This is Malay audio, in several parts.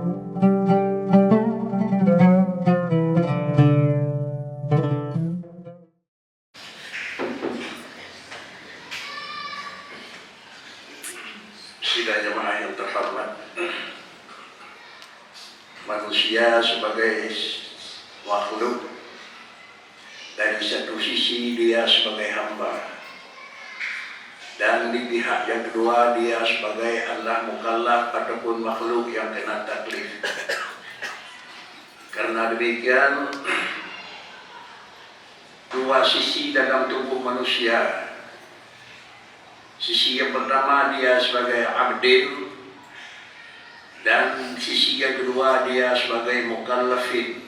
Sidang jemaah yang terhormat, manusia sebagai makhluk, dari satu sisi dia sebagai hamba, dan di pihak yang kedua dia sebagai Allah mukallaf ataupun makhluk yang kena taklif. Karena demikian, dua sisi dalam tubuh manusia. Sisi yang pertama dia sebagai abdin, dan sisi yang kedua dia sebagai mukallafin.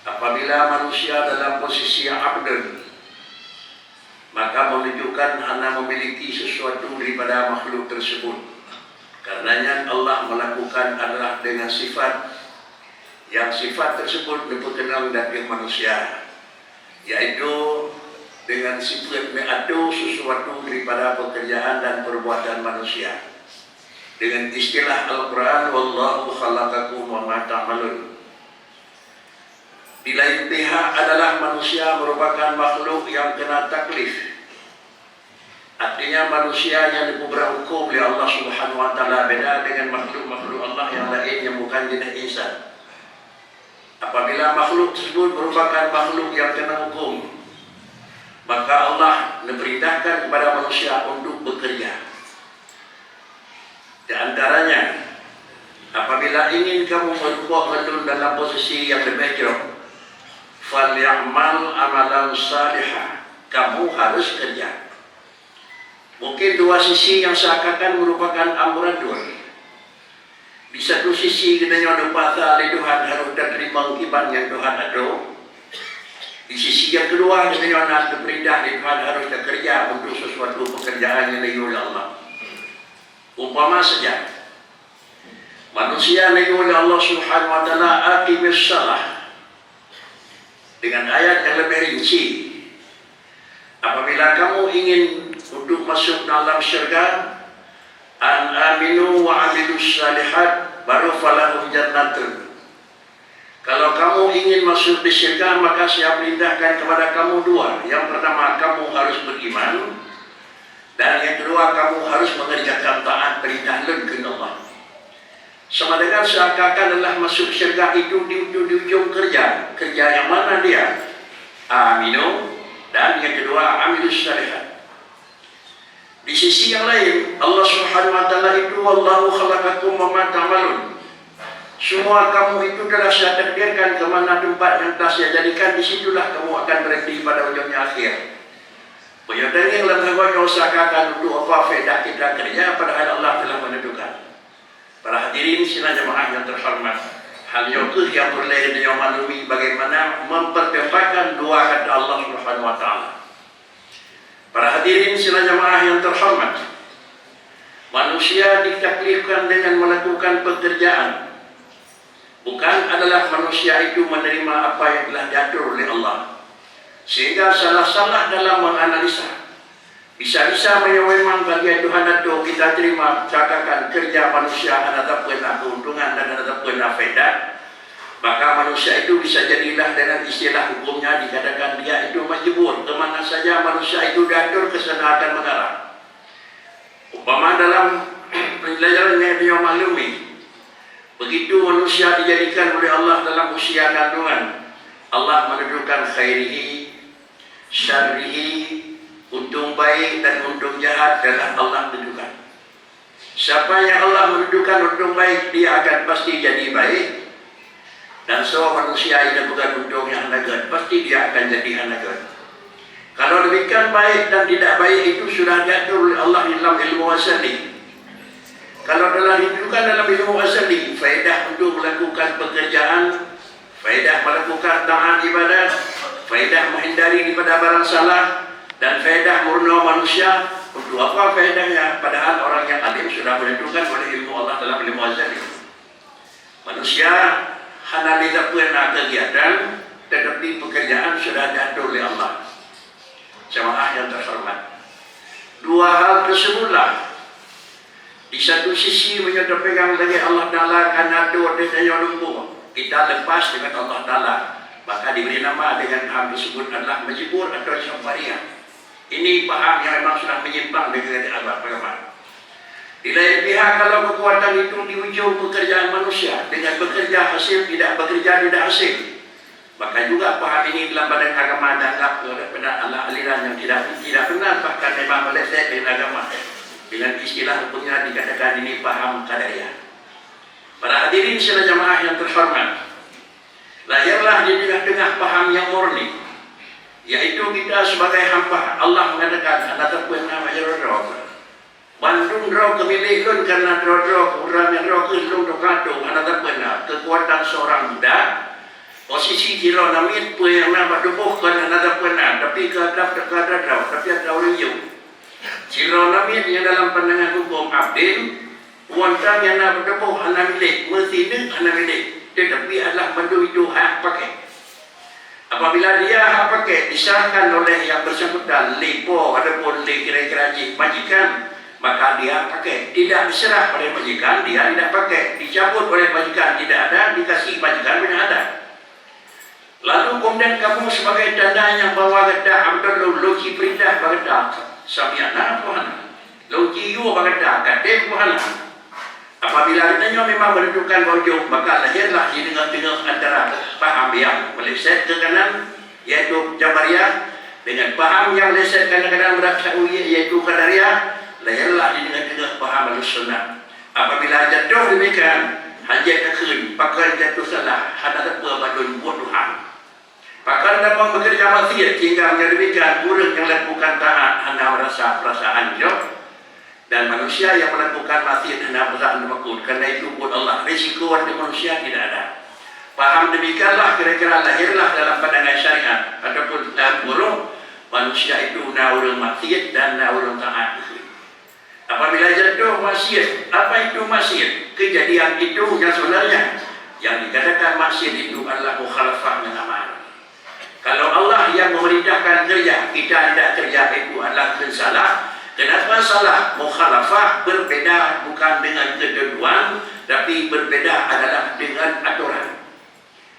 Apabila manusia dalam posisi abdin, maka menunjukkan hanya memiliki sesuatu daripada makhluk tersebut. Karenanya Allah melakukan adalah dengan sifat yang sifat tersebut diperkenal dari manusia, yaitu dengan sifat mengadu sesuatu daripada pekerjaan dan perbuatan manusia. Dengan istilah Al-Quran, Wallahu khalaqakum wa ma ta'malun. Di lain pihak adalah manusia merupakan makhluk yang kena taklif. Artinya manusia yang diberi hukum oleh Allah Subhanahu wa taala beda dengan makhluk-makhluk Allah yang lain yang bukan jenis insan. Apabila makhluk tersebut merupakan makhluk yang kena hukum, maka Allah memerintahkan kepada manusia untuk bekerja. Di antaranya, apabila ingin kamu berbuat dalam posisi yang lebih baik, falyamal amalan salihah, kamu harus kerja. Mungkin dua sisi yang seakan merupakan amburadul. Di satu sisi kita ada pasal Tuhan harus terima akibat yang Tuhan ada. Di sisi yang kedua kita ada perintah Tuhan harus bekerja untuk sesuatu pekerjaan yang dioleh Allah. Umpama saja manusia dioleh Allah Subhanahu wa taala aqimis shalah dengan ayat yang lebih rinci. Apabila kamu ingin untuk masuk dalam syurga, an aminu wa amilus salihat baru falahum jannatun. Kalau kamu ingin masuk di syurga, maka saya perintahkan kepada kamu dua. Yang pertama, kamu harus beriman, dan yang kedua, kamu harus mengerjakan taat perintah lengkun Allah. Sama dengan seakan adalah masuk syurga itu di ujung kerja. Kerja yang mana dia? Aminu, dan yang kedua, amilus salihat. Di sisi yang lain, Allah Subhanahu wa taala itu wallahu khalaqakum wa ma ta'malun. Semua kamu itu telah saya takdirkan ke mana tempat yang telah saya jadikan, disitulah kamu akan berhenti pada ujungnya akhir. Penyataannya dalam hal usahakan untuk apa faedah kita kerja, padahal Allah telah menentukan. Para hadirin sidang jemaah yang terhormat, hal yang berlainan yang maklumi bagaimana mempertempatkan dua kata Allah Subhanahu wa taala. Para hadirin sidang jemaah yang terhormat, manusia ditaklifkan dengan melakukan pekerjaan. Bukan adalah manusia itu menerima apa yang telah diatur oleh Allah, sehingga salah-salah dalam menganalisa. Bisa-bisa memang bagian Tuhan itu kita terima cakakan kerja manusia ada pernah keuntungan dan ada pernah faedah, maka manusia itu bisa jadilah dengan istilah hukumnya dikatakan dia itu majbur. Kemana saja manusia itu diatur ke sana akan mengarah. Umpama dalam pelajaran yang dia maklumi, begitu manusia dijadikan oleh Allah dalam usia kandungan, Allah menentukan khairihi, syarrihi, untung baik dan untung jahat adalah Allah tentukan. Siapa yang Allah menentukan untung baik, dia akan pasti jadi baik. Dan semua manusia yang bukan untung yang nagat, pasti dia akan jadi nagat. Kalau demikian baik dan tidak baik itu sudah diatur oleh Allah dalam ilmu asali. Kalau telah ditentukan dalam ilmu asali, faedah untuk melakukan pekerjaan, faedah melakukan taat ibadat, faedah menghindari daripada barang salah, dan faedah murna manusia. Untuk apa faedahnya? Padahal orang yang alim sudah menentukan oleh ilmu Allah dalam ilmu asali. Manusia hanya tidak pernah kegiatan, tetapi pekerjaan sudah diatur oleh Allah. Jemaah yang terhormat, dua hal tersebutlah Di satu sisi menyata pegang lagi Allah Ta'ala karena doa dia lumpuh. Kita lepas dengan Allah Ta'ala. Maka diberi nama dengan paham tersebut adalah majbur atau syafariah. Ini paham yang memang sudah menyimpang dari agama. Di lain pihak, kalau kekuatan itu di ujung pekerjaan manusia dengan bekerja hasil tidak bekerja tidak hasil, maka juga paham ini dalam badan agama dianggap pada aliran yang tidak benar, bahkan memang meleset dengan agama. Dengan istilah hukumnya dikatakan ini paham qadariyah. Para hadirin sekalian jamaah yang terhormat, lahirlah di tengah-tengah paham yang murni, yaitu kita sebagai hamba. Allah mengatakan, "Ana taqwana majrur Bandung roh kemilik lun karena roh kurangan roh kelung dokato ana taqwana." Kekuatan seorang budak posisi kira namit yang nama dubuh kan ana taqwana, tapi kadap tapi ada orang yuk. Kira namit yang dalam pandangan hukum abdin wantang yang nak berdebuh ana milik, mesti ana milik. Tetapi adalah benda itu hak pakai. Apabila dia hak pakai disahkan oleh yang bersangkutan lipo ataupun kira-kira majikan, maka dia pakai. Tidak diserah oleh majikan, dia tidak pakai. Dicabut oleh majikan, tidak ada. Dikasih majikan, tidak ada. Lalu kemudian kamu sebagai tanda yang bawa gedak betul logi perintah bagedak samiana Tuhan, logi yu bagedak kadem Tuhan. Apabila katanya memang menentukan wujud, maka lahirlah di tengah-tengah antara paham yang meleset ke kanan, yaitu Jabariyah, dengan paham yang meleset kadang-kadang berat yaitu Qadariyah. Lahirlah di tengah-tengah paham Ahlussunnah. Apabila jatuh demikian, hajat akhir, pakar jatuh salah, hadapan badun buat Tuhan. Pakar dapat bekerja maksiat hingga menjadikan orang yang lakukan taat hanya merasa perasaan hidup, dan manusia yang melakukan maksiat hanya perasaan takut. Karena itu buat Allah risiko dari manusia tidak ada. Paham demikianlah kira-kira lahirlah dalam pandangan syariat ataupun dalam burung manusia itu orang maksiat dan orang taat. Apabila jatuh maksiat, apa itu maksiat? Kejadian itu yang sebenarnya yang dikatakan maksiat itu adalah mukhalafah dengan amal. Kalau Allah yang memerintahkan kerja, kita tidak kerja, itu adalah salah. Kenapa salah? Mukhalafah berbeda bukan dengan ketentuan, tapi berbeda adalah dengan aturan.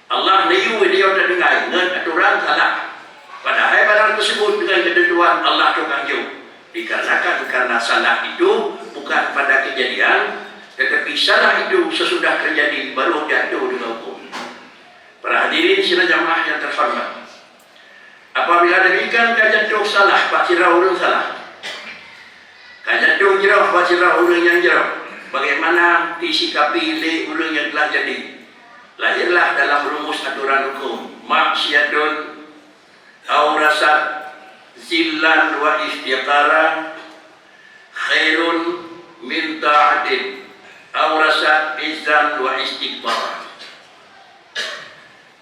Allah niu dia terdengar dengan aturan salah. Padahal barang tersebut dengan ketentuan Allah tukang jauh. Dikarenakan karena salah itu bukan pada kejadian, tetapi salah itu sesudah terjadi baru jatuh dengan hukum. Para hadirin sekalian jamaah yang terhormat, apabila demikian kajatuh salah, pak sirah urung salah. Kajatuh jerah, pak sirah urung yang jerah. Bagaimana disikapi oleh urung yang telah jadi? Lahirlah dalam rumus aturan hukum maksiatun aurasat zillan wa istiqara khairun min ta'atin aurasat izzan wa istiqbara.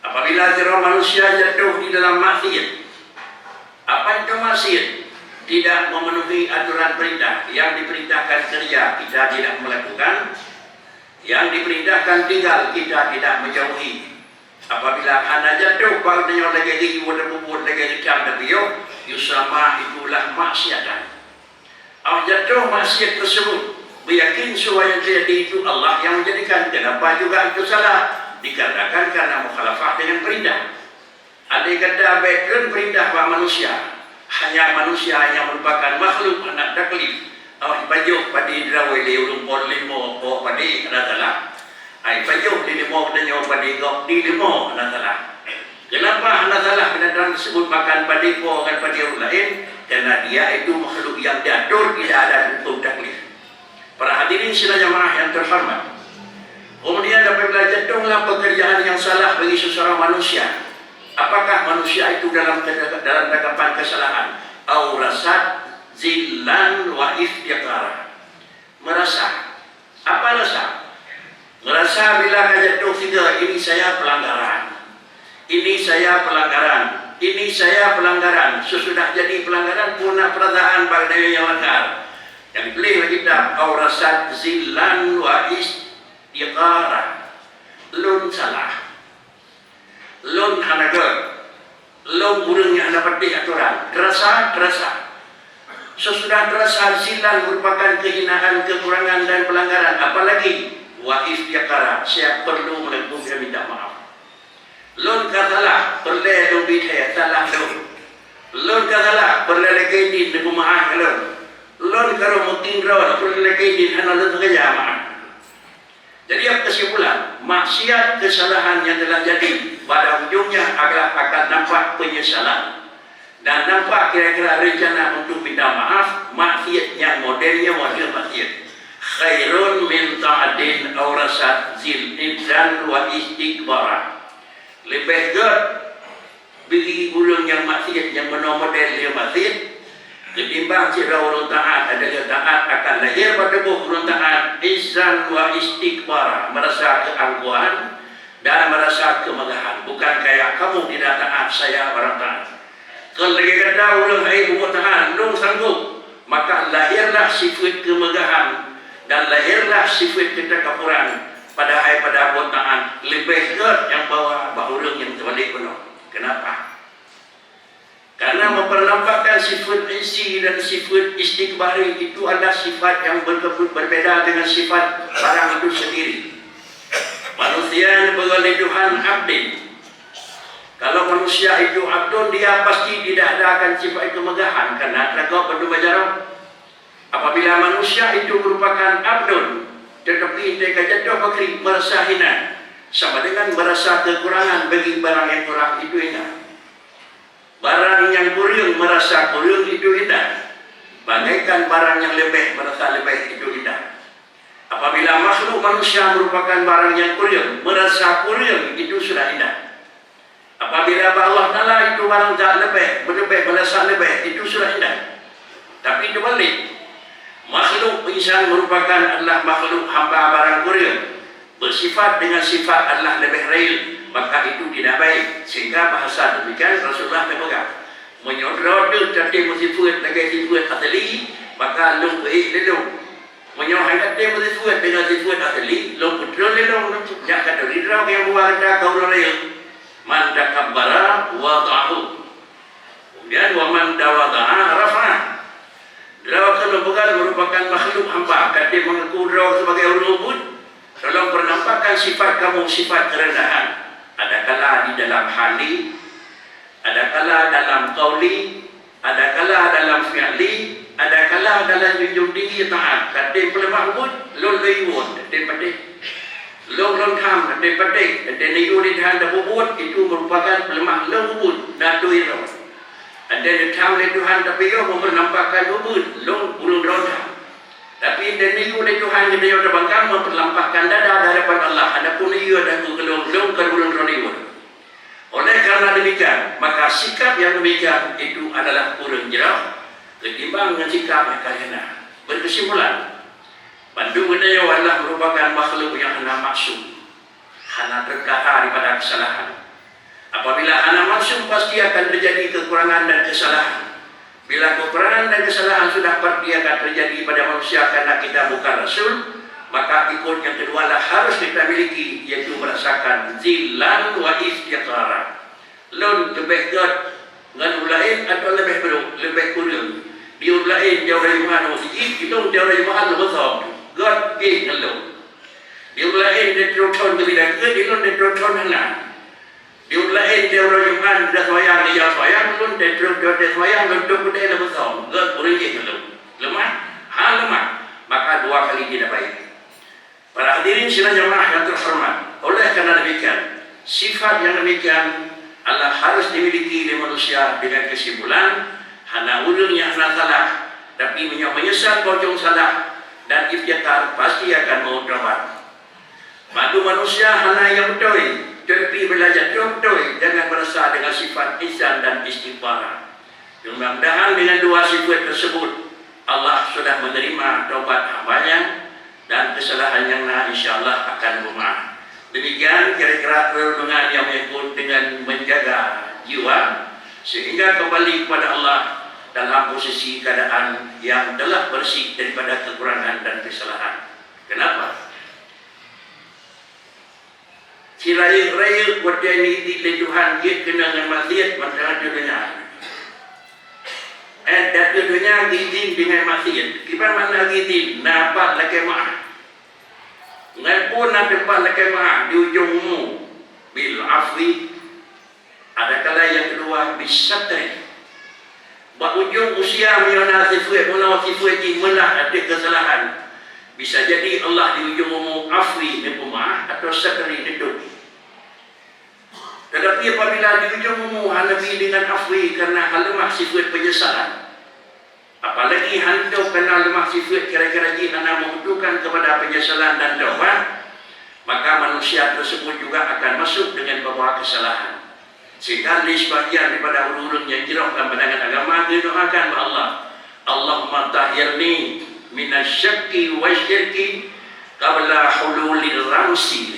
Apabila jerah manusia jatuh di dalam maksiat, apa itu maksiat? Tidak memenuhi aturan perintah. Yang diperintahkan kerja kita tidak melakukan, yang diperintahkan tinggal kita tidak menjauhi. Apabila anda jatuh bagusnya lagi ribu bubur lagi rikam tapi yusama itulah maksiatan. Jatuh maksiat tersebut beryakin semua yang terjadi itu Allah yang menjadikan. Kenapa juga itu salah? Dikarenakan karena mukhalafah dengan perintah. Ada kata baikkan perintah bahwa manusia, hanya manusia yang merupakan makhluk anak taklif. Baju padi drawai leulung pon limo po padi ada salah. Baju di limo dan nyawa padi gok di limo ada salah. Kenapa ada salah binatang disebut makan padi po dengan padi orang lain? Karena dia itu makhluk yang diatur, tidak ada hukum taklif. Para hadirin sekalian jamaah yang terhormat, kemudian apabila jatuhlah pekerjaan yang salah bagi seseorang manusia, apakah manusia itu dalam tanggapan kesalahan? Aurasat zillan wa iftiqara. Merasa. Apa rasa? Merasa bila jatuh tiga, ini saya pelanggaran. Ini saya pelanggaran. Ini saya pelanggaran. Sesudah jadi pelanggaran punah perasaan bagi yang langgar. Yang pilih lagi kita aurasat zillan wa iftiqara. Lun salah. Lun hanagar, lun urangnya hana pedih aturan, terasa. Sesudah terasa silan merupakan kehinaan, kekurangan dan pelanggaran, apalagi wa iftiqara, saya perlu menegur dan minta maaf. Lon katalah perlu lebih saya salah lo. Lon katalah perlu lagi di maaf lo. Lon kalau mungkin rawan perlu lagi di hana lo kerja maaf. Jadi apa kesimpulan? Maksiat kesalahan yang telah jadi pada ujungnya adalah akan nampak penyesalan dan nampak kira-kira rencana untuk minta maaf. Maksiat yang modelnya model maksiat khairun min ta'adin aw rasad zil'iddan wa istighfar. Lebih good bagi ulung yang maksiat yang model dia maksiat ketimbang jika orang taat adalah taat akan lahir pada orang taat izan wa istighfar, merasa keangkuhan dan merasa kemegahan. Bukan kayak kamu tidak taat, saya orang taat. Kalau lagi kata orang ibu taat, long sanggup, maka lahirlah sifat kemegahan dan lahirlah sifat ketakaburan pada pada taat. Lebih good yang bawa orang yang terbalik penuh. Kenapa? Karena mempernampakkan sifat isi dan sifat istighfari itu adalah sifat yang berbeda dengan sifat barang itu sendiri. Manusia beroleh Tuhan abdin. Kalau manusia itu abdun, dia pasti tidak ada akan sifat kemegahan karena terkau penuh bajaran. Apabila manusia itu merupakan abdun, tetapi dia jatuh bakri merasa hina, sama dengan merasa kekurangan bagi barang yang kurang itu hina. Barang yang kurang merasa kurang itu indah, bagaikan barang yang lebih merasa lebih itu indah. Apabila makhluk manusia merupakan barang yang kurang, merasa kurang itu sudah indah. Apabila Allah Ta'ala itu barang tak lebih, merasa lebih, itu sudah indah. Tapi itu balik, makhluk insan merupakan adalah makhluk hamba barang kurang, bersifat dengan sifat adalah lebih real, maka itu tidak baik. Sehingga bahasa demikian Rasulullah memegang menyodor tu tadi musifat lagi sifat asli, maka long baik lelong menyohai tadi musifat dengan sifat asli, long betul lelong yang kata ridra yang buat kau raya man takabbara wa ta'hu, kemudian wa man dawada'a rafa'ah. Derawakan merupakan makhluk hamba, kata mengaku derawa sebagai ulubud. Tolong pernampakkan sifat kamu, sifat kerendahan. Adakala di dalam hali, adakala dalam qauli, adakala dalam fi'li, adakala dalam junjung tinggi taat. Kata pelemah ubud, lon lewon, kata patik. Lon tham, kata patik. Kata niyuri dhahan dah ubud, itu merupakan pelemah lon ubud, datu iro. Ada tham le Tuhan tapi yo mempernampakkan ubud, lon ulun roda. Tapi deniku le Tuhan yang dia terbangkan memperlampahkan dada di hadapan Allah. Adapun ia dan gelong-gelong kerulun roniwun. Oleh karena demikian, maka sikap yang demikian itu adalah kurang jerah ketimbang dengan sikap yang kalian. Berkesimpulan, Bandung Budaya adalah merupakan makhluk yang hana maksum, hana terkata daripada kesalahan. Apabila hana maksum, pasti akan terjadi kekurangan dan kesalahan. Bila kekurangan dan kesalahan sudah pasti akan terjadi pada manusia karena kita bukan Rasul, maka ikut yang kedua lah harus kita miliki, yaitu merasakan zillan wa istiqara. Lon lebih god dengan lain atau lebih kurang. Dia lain jauh dari mana masjid, itu jauh dari mana besar. God gih ngelong. Dia lain dia troton berbeda ke, dia lon dia troton hana. Dia lain dia orang yang dah sayang dia sayang pun dia sayang untuk dia lebih besar. God kurang je lemah, lemah. Maka dua kali tidak baik. Para hadirin sidang jamaah yang terhormat, oleh karena demikian, sifat yang demikian adalah harus dimiliki oleh manusia dengan kesimpulan hana ulun yang hana salah, tapi menyesal pocong salah dan ikhtiar pasti akan mau terawat. Bantu manusia hana yang betul. Tapi belajar betul, jangan merasa dengan sifat ihsan dan istighfar. Mudah-mudahan dengan dua sifat tersebut Allah sudah menerima taubat hambanya dan kesalahan yang insyaAllah akan bermaaf. Demikian kira-kira perundungan yang mengikut dengan menjaga jiwa sehingga kembali kepada Allah dalam posisi keadaan yang telah bersih daripada kekurangan dan kesalahan. Kenapa? Si raya-raya buat dia ni di Tuhan dia kena dengan maksiat maka dunia. dan dunia gidin dengan maksiat. Kita mana gidin? Nampak lagi mah. Ngapun nampak lagi mah di ujungmu bil afwi. Ada kala yang kedua bisatri. Ujung usia menyana sifat ji melah ada kesalahan. Bisa jadi Allah di ujungmu afwi ni pemaaf atau satri itu. Tetapi apabila di ujungmu hanabi dengan afwi kerana lemah sifat penyesalan, apalagi hantu kerana lemah sifat kira-kira ji hana membutuhkan kepada penyesalan dan taubat, maka manusia tersebut juga akan masuk dengan bawa kesalahan. Sehingga sebagian daripada ulun yang jirahkan pandangan agama didoakan kepada Allah, Allahumma tahhirni minasyakki wa syirki qabla hululil ramsi.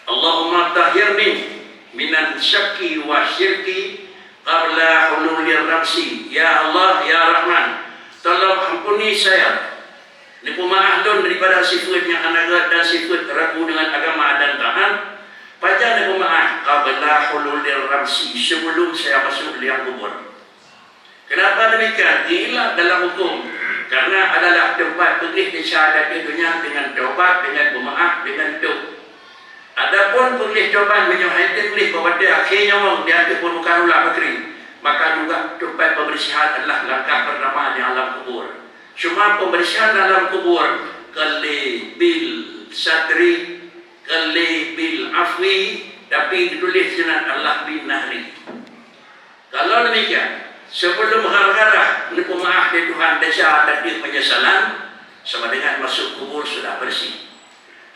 Allahumma tahhirni minasyakki wa syirki qabla hululil ramsi. Ya Allah, ya Rahman, tolong ampuni saya ni pemaafkan daripada sifat yang anagat dan sifat ragu dengan agama dan taat. Pajak ni pemaaf qabla hululil ramsi, sebelum saya masuk liang kubur. Kenapa demikian? Inilah dalam hukum. Karena adalah tempat pergi di syahadat di dunia dengan taubat, dengan pemaaf, dengan itu. Adapun pergi taubat menyuhaikan pergi kepada akhirnya di atas permukaan ulah bakri, maka juga tempat pembersihan adalah langkah pertama di alam kubur. Cuma pembersihan dalam kubur kali bil satri, kali bil afwi, tapi ditulis dengan Allah bin nahri. Kalau demikian, sebelum gara-gara ni pemaaf di Tuhan desa dan di penyesalan, sama dengan masuk kubur sudah bersih.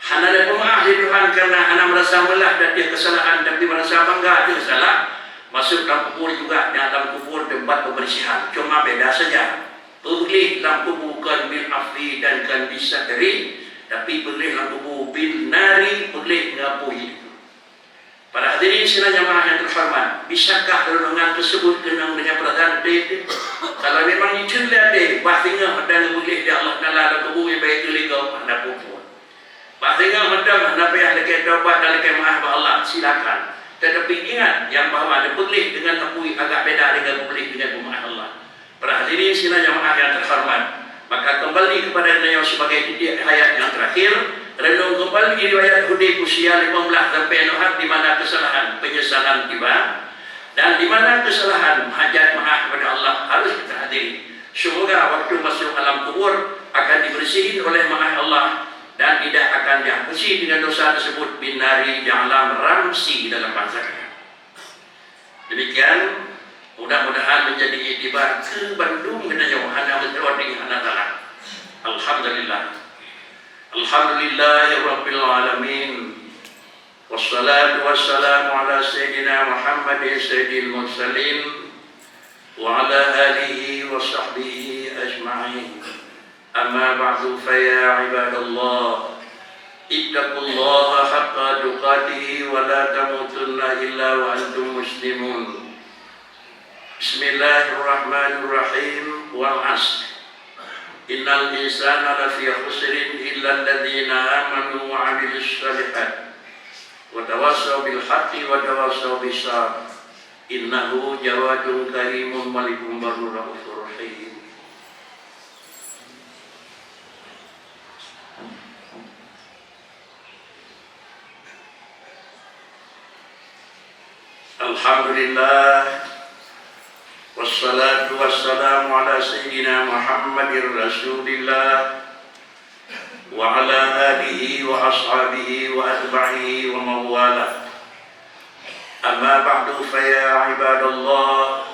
Hana ada pemaaf di Tuhan kerana hana merasa melah dan dia kesalahan, tapi merasa bangga dia salah, masuk dalam kubur juga. Dalam kubur tempat pembersihan, cuma beda saja. Pergi dalam kubur kan bil afwi dan kan bisatri, tapi pergi dalam kubur bil nari, pergi ngapui. Para hadirin sila jamaah yang terhormat, bisakah renungan tersebut kenang dengan perasaan itu? Kalau memang itu lihat deh, bahaginya dan boleh dia Allah Taala kubur yang baik tu legau anda kubur. Bahaginya madam anda payah lekai taubat dan lekai maaf Allah, silakan. Tetapi ingat yang bahawa ada boleh dengan akui agak beda dengan boleh dengan maaf Allah. Para hadirin sila jamaah yang terhormat, maka kembali kepada yang sebagai titik ayat yang terakhir. Renung kembali riwayat Hudayb usia 15 sampai 6 di mana kesalahan penyesalan tiba dan di mana kesalahan hajat maaf kepada Allah harus kita hadiri. Semoga waktu masuk alam kubur akan dibersihin oleh maaf Allah dan tidak akan dihapuskan dengan dosa tersebut binari di alam ramsi dalam bahasanya. Demikian, mudah-mudahan menjadi iktibar ke Bandung menanya wahana menjadi anak Allah. Alhamdulillah. Alhamdulillahi Rabbil Alamin. Wassalatu wassalamu ala Sayyidina Muhammadin Sayyidil Mursalin wa ala alihi wa sahbihi ajma'in. Amma ba'du faya ibadallah, ittaqullaha haqqa tuqatihi wa la tamutunna illa wa antum muslimun. Bismillahirrahmanirrahim. Wal 'asr. Innal insana lafi khusrin illa alladhina amanu wa 'amilus shalihat wa tawassaw bil haqqi wa tawassaw bis sabr. Innahu jawadun karimun malikun barur rahufur rahim. Alhamdulillah. Wassalatu wassalamu ala Sayyidina Muhammadir Rasulillah wa ala alihi wa ashabihi wa atba'ihi wa mawala. Amma ba'du faya ibadallah,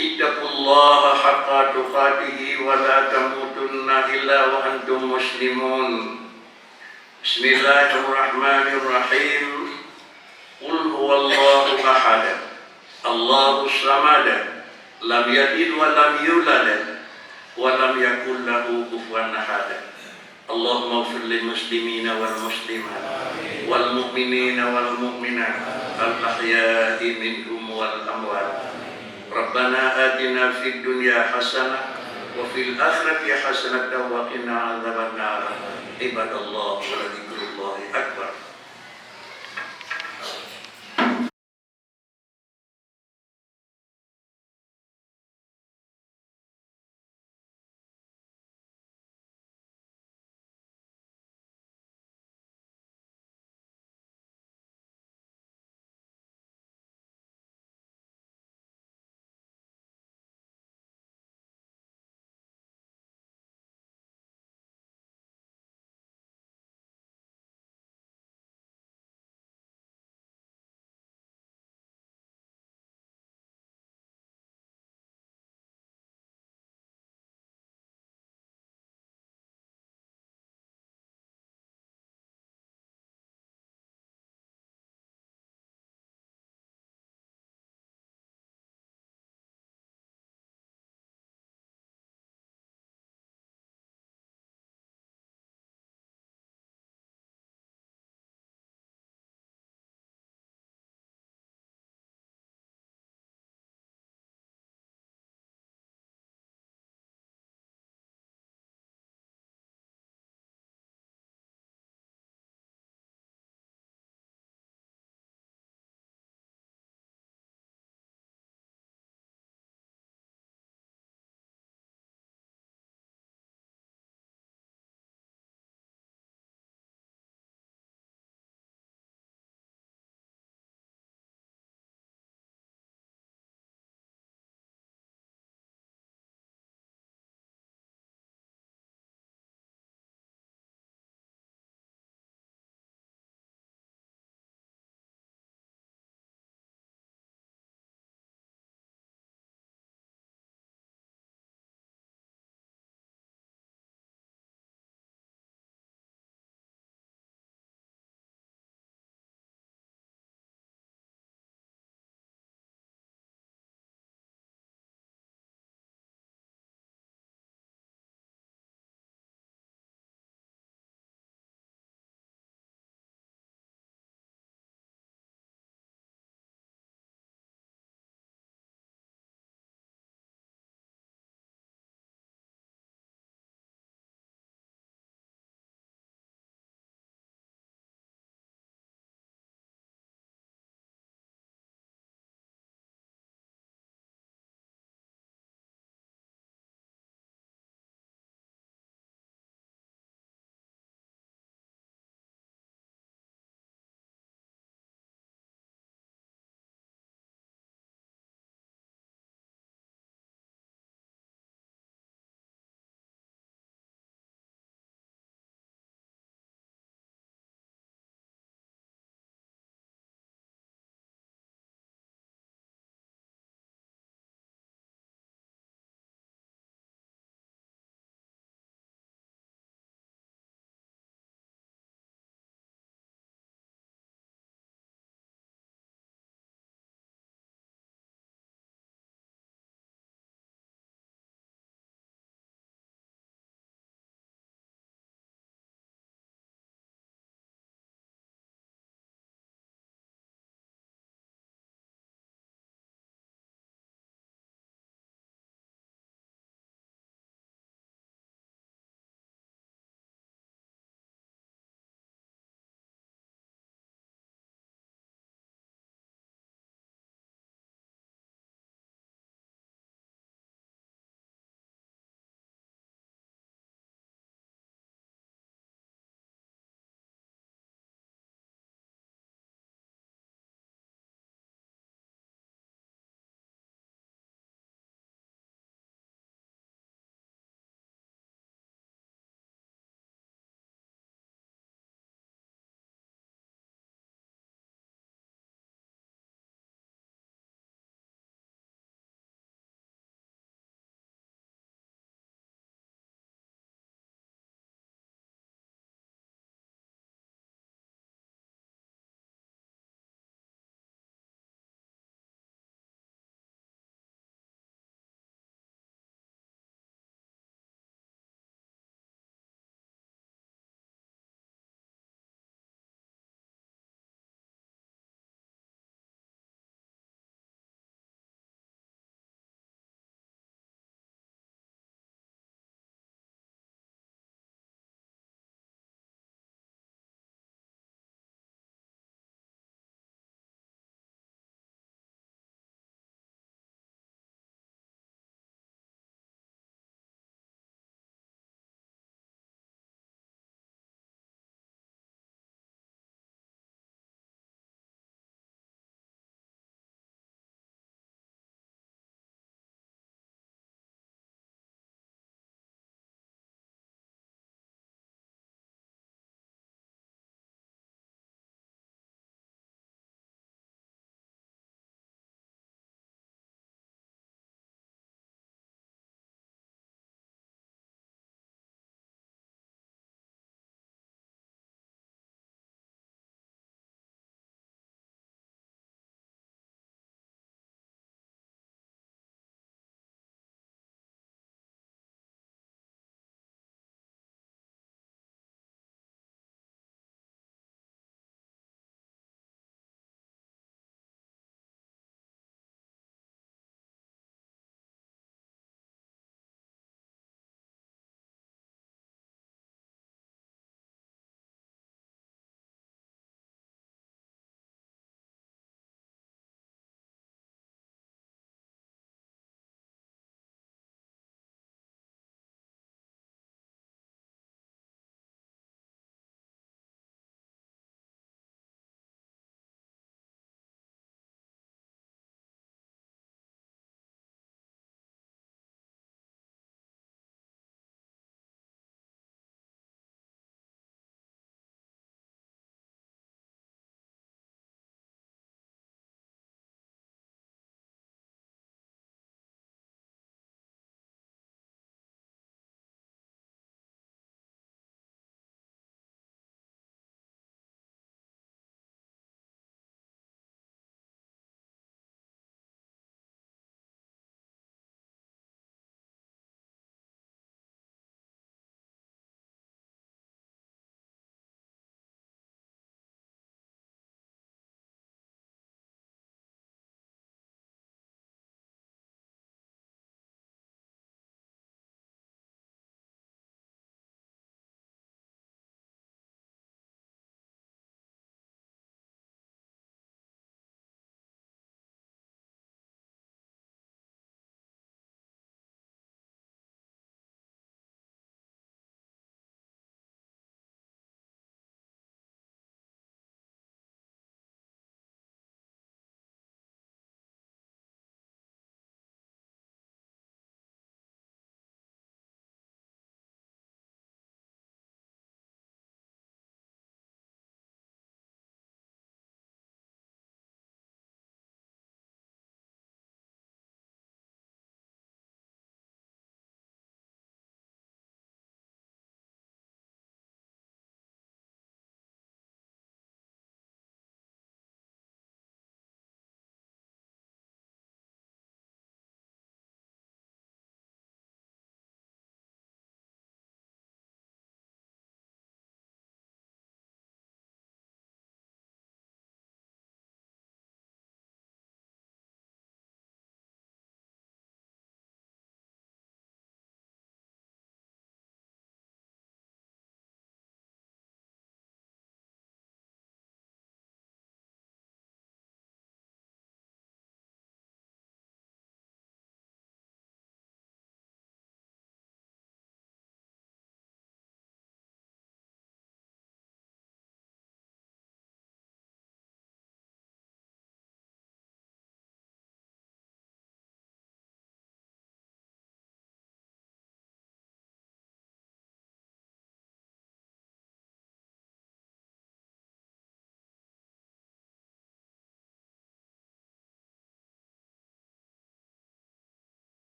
ittaqullaha haqqa tuqatihi wa la tamutunna illa wa antum muslimun. Bismillahirrahmanirrahim. Qul huwallahu ahad, Allahus samad, lam yalid wa lam yulad wa lam yakul lahu kufuwan ahad. Allahumma ighfir lil muslimina wal muslimat wal mu'minina wal mu'minat al ahya'i minhum wal amwat. Rabbana atina fid dunya hasanah wa fil akhirati hasanah wa qina adzabannar. Ibadallah wa